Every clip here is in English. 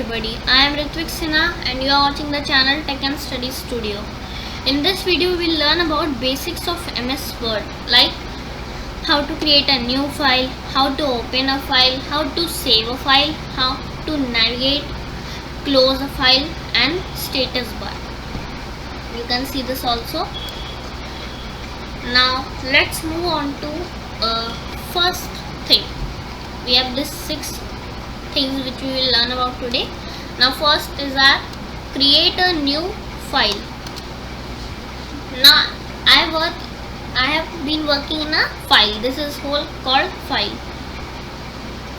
everybody, I am Ritvik Sinha and you are watching the channel Tech and Study Studio. In this video we will learn about basics of MS Word, like how to create a new file, how to open a file, how to save a file, how to navigate, close a file and status bar. You can see this also. Now let's move on to first thing. We have this 6 things which we will learn about today. Now first is our create a new file. Now I have been working in a file. This is called file,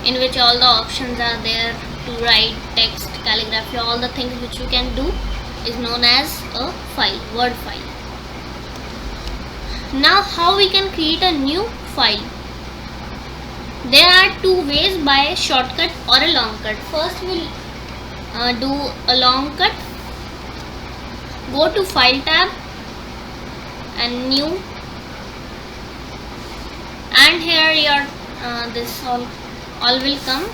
in which all the options are there to write, text, calligraphy, all the things which you can do is known as a file, word file. Now how we can create a new file? There are 2 ways, by a shortcut or a long cut. First we'll do a long cut. Go to file tab and new, and here your this all will come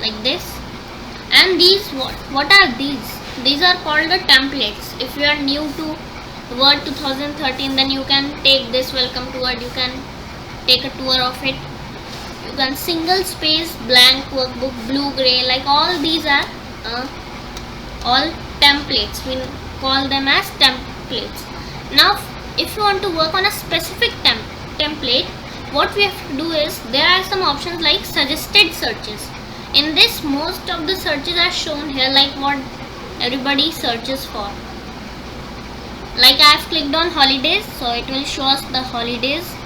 like this. And these what are these? These are called the templates. If you are new to Word 2013, then you can take this welcome to Word. You can take a tour of it. You can single space, blank workbook, blue, gray, like all these are all templates. We call them as templates. Now if you want to work on a specific template, what we have to do is, there are some options like suggested searches. In this, most of the searches are shown here, like what everybody searches for. Like I have clicked on holidays, so it will show us the holidays.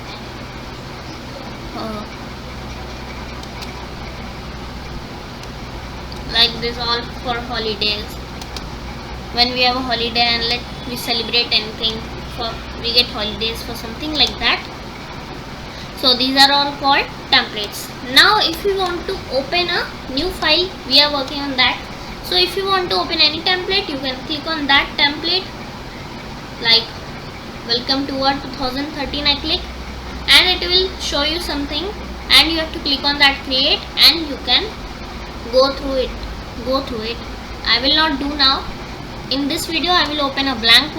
Like this, all for holidays. When we have a holiday and we celebrate anything, we get holidays for something like that. So these are all called templates. Now if you want to open a new file, we are working on that. So if you want to open any template, you can click on that template, like welcome to Word 2013. I click and it will show you something, and you have to click on that create and you can go through it. I will not do now. In this video I will open a blank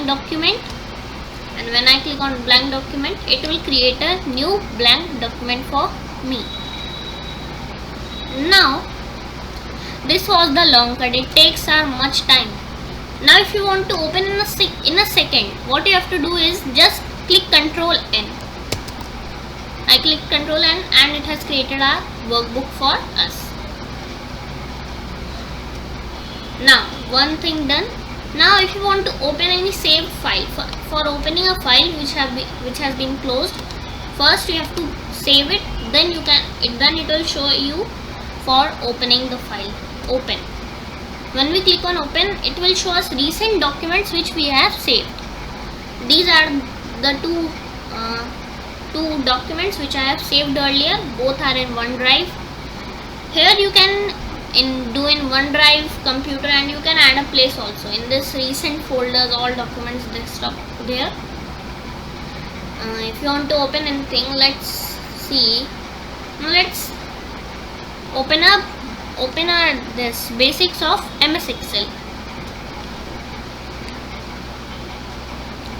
document, and when I click on blank document, it will create a new blank document for me. Now this was the long cut. It takes much time. Now if you want to open in a second, what you have to do is just click Ctrl N. I click Ctrl N and it has created a workbook for us. Now one thing done. Now if you want to open any saved file, for opening a file which has been closed, first you have to save it, then it will show you for opening the file. Open. When we click on open, it will show us recent documents which we have saved. These are the two documents which I have saved earlier. Both are in OneDrive. Here you can do in OneDrive computer, and you can add a place also. In this recent folders, all documents desktop there. If you want to open anything, let's see. Let's open this basics of MS Excel.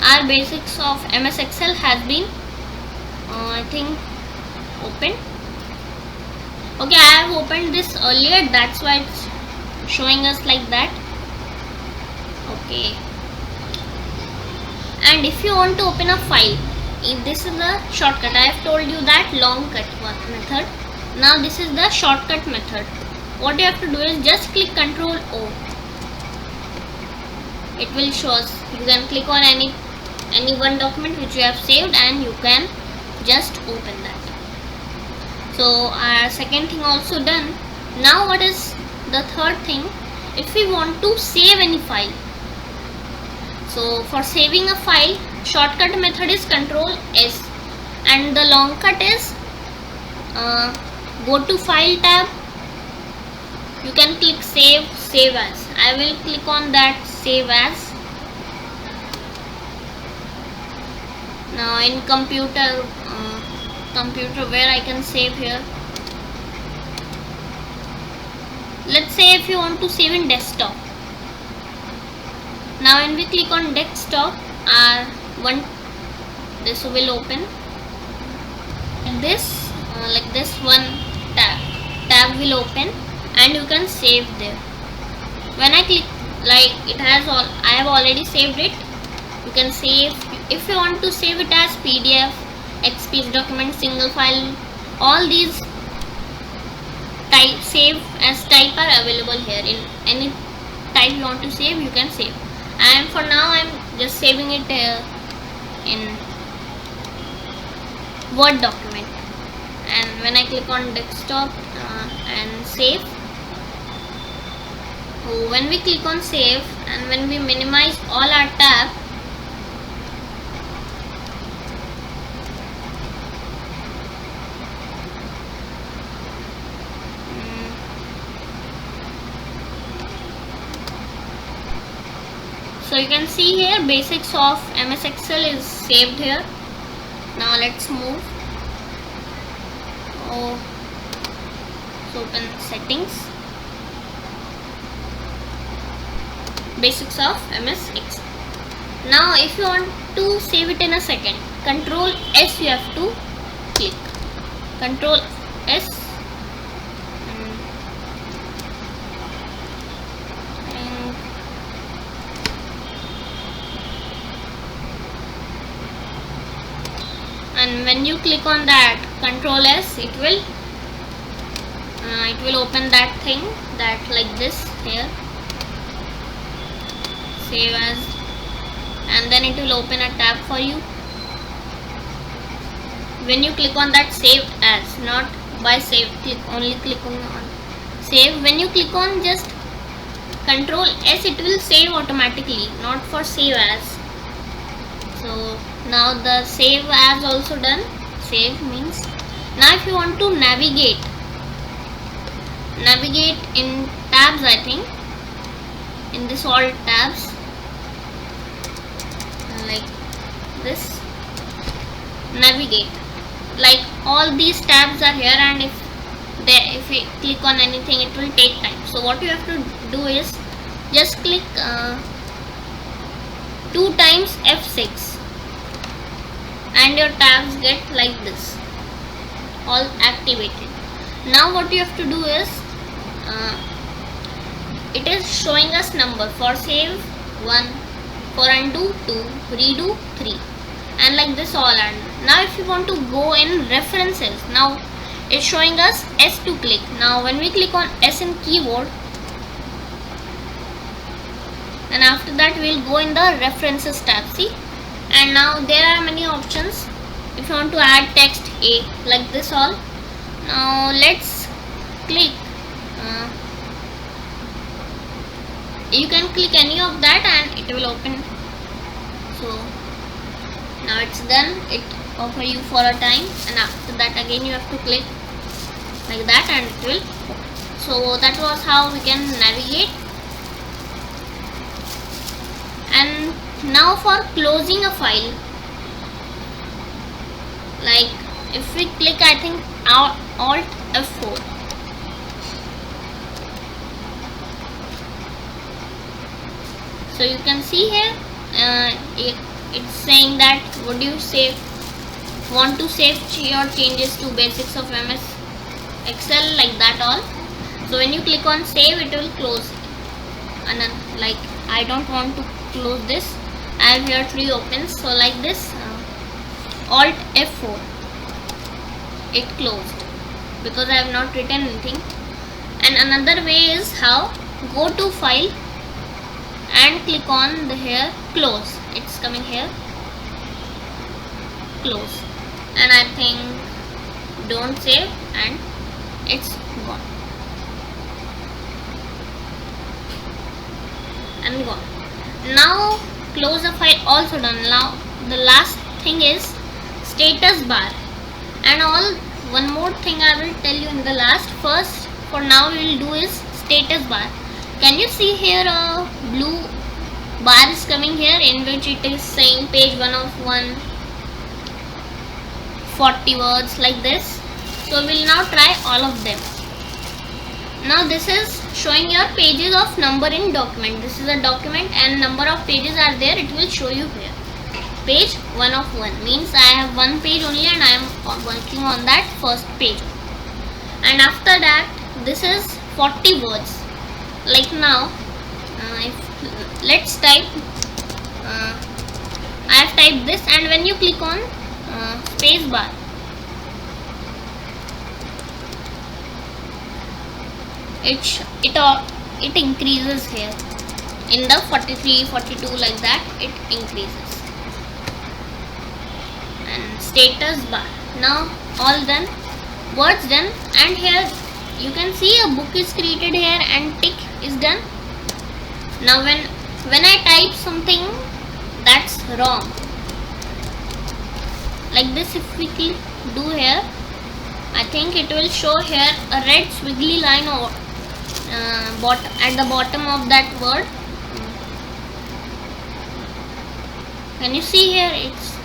Our basics of MS Excel has been I think opened. Okay, I have opened this earlier, that's why it's showing us like that. Okay, and if you want to open a file, this is the shortcut. I have told you that long cut method. Now this is the shortcut method. What you have to do is just click Ctrl O. It will show us. You can click on any one document which you have saved and you can just open that. So our second thing also done. Now what is the third thing? If we want to save any file, so for saving a file, shortcut method is Ctrl S, and the long cut is go to file tab. You can click save as. I will click on that save as. Now in computer where I can save here. let's say if you want to save in desktop. Now when we click on desktop, our this will open like this one tab will open, and you can save there. When I click, like it has all, I have already saved it. You can save if you want to save it as PDF, XPS document, single file. All these save as type are available here. In any type you want to save, you can save. And for now I'm just saving it in Word document. And when I click on desktop and save, when we click on save and when we minimize all our tab, so you can see here basics of MS Excel is saved here. Now let's move. So open settings, basics of MS Excel. Now if you want to save it in a second, Control S you have to click. Control S. And when you click on that Control S, it will open that thing, that like this here, save as, and then it will open a tab for you. When you click on that save as, not by save, only click on save. When you click on just Control S, it will save automatically, not for save as. So now the save as also done. Save means, now if you want to navigate in tabs, I think in this all tabs like this, navigate, like all these tabs are here, and if we click on anything it will take time. So what you have to do is just click 2 times F6 and your tabs get like this, all activated. Now what you have to do is it is showing us number for save 1, for undo 2, redo 3, and like this all. And now if you want to go in references, now it's showing us S to click. Now when we click on S in keyboard, and after that we'll go in the references tab, see. And now there are many options. If you want to add text A, like this all. Now let's click, you can click any of that and it will open. So now it's done. It offer you for a time, and after that again you have to click like that and it will open. So that was how we can navigate. And now for closing a file, like if we click, I think Alt F4, so you can see here it's saying that would you want to save your changes to basics of MS Excel, like that all. So when you click on save, it will close. And then, like I don't want to close this, I have here 3 opens, so like this Alt F4, it closed because I have not written anything. And another way is how, go to file and click on the here close, it's coming here close, and I think don't save, and it's gone and gone. Now close the file, also done. Now the last thing is status bar, and all one more thing I will tell you in the last. First, for now we will do is status bar. Can you see here a blue bar is coming here in which it is saying page 1 of 140 words, like this. So we will now try all of them. Now this is showing your pages of number in document. This is a document and number of pages are there. It will show you here. Page 1 of 1 means I have one page only and I am working on that first page. And after that, this is 40 words. Like now, let's type. I have typed this, and when you click on space bar, it increases here in the 43, 42 like that. It increases. And status bar. Now all done, words done, and here you can see a book is created here and tick is done. Now when I type something that's wrong, like this, if we do here, I think it will show here a red squiggly line or at the bottom of that word. Can you see here? It's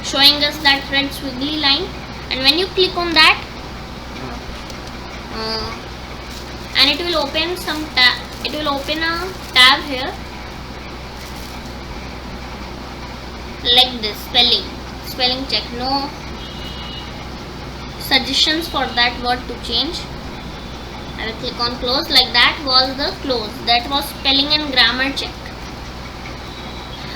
showing us that red squiggly line, and when you click on that, and it will open some tab. It will open a tab here like this. Spelling check. No suggestions for that word to change. I will click on close. Like that was the close. That was spelling and grammar check.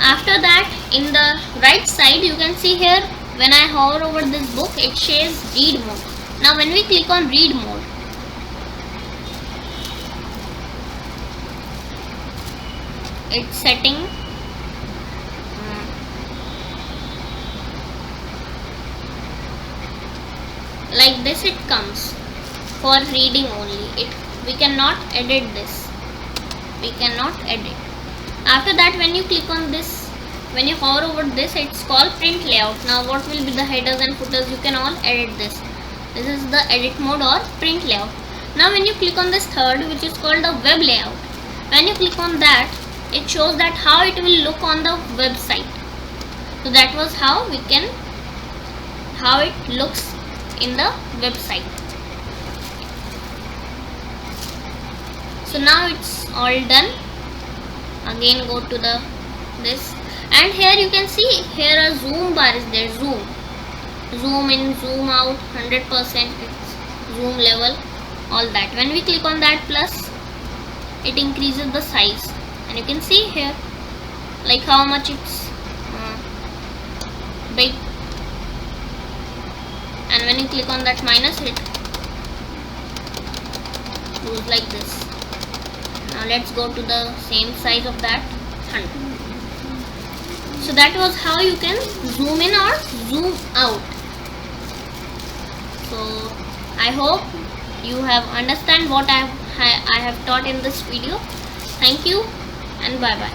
After that, in the right side, you can see here, when I hover over this book, it says read mode. Now when we click on read mode, it's setting like this. It comes for reading only. We cannot edit this. We cannot edit. After that, when you click on this, when you hover over this, it's called print layout. Now what will be the headers and footers? You can all edit this. This is the edit mode or print layout. Now when you click on this third, which is called the web layout, when you click on that, it shows that how it will look on the website. So that was how it looks in the website. So now it's all done. Again go to this, and here you can see here a zoom bar is there. Zoom in, zoom out, 100%, it's zoom level, all that. When we click on that plus, it increases the size, and you can see here like how much it's big. And when you click on that minus, it goes like this. Now let's go to the same size of that 100. So that was how you can zoom in or zoom out. So I hope you have understand what I have taught in this video. Thank you and bye bye.